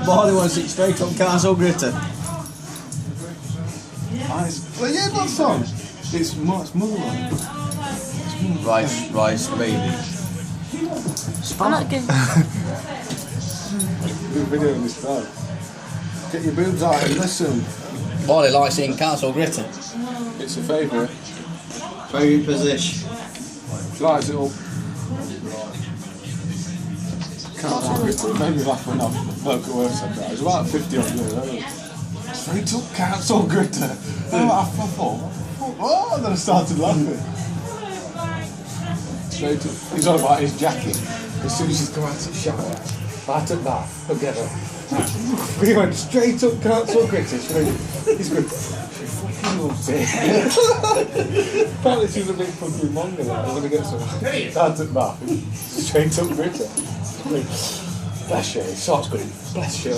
Barley wants it straight up castle gritter. Well, yeah, what song? It's motherland. Rice gravy. I'm not good. Good video in this time. Get your boobs out and listen. Barley likes eating castle gritter. It's a favourite. Favourite position. Lights it up. Castle gritter. It made me laugh when I bloke at work said that. It was about 50 odd years old. Straight up castle gritter. I thought, oh, and then I started laughing. Straight up. He's on about his jacket. As soon as he's come out of the shower, I took that, together. He went straight up castle gritter. He's going, she fucking loves it. Apparently she's a big fucking monger. I'm going to get some. I took that. Straight up gritter. Bless you. It starts going, bless you.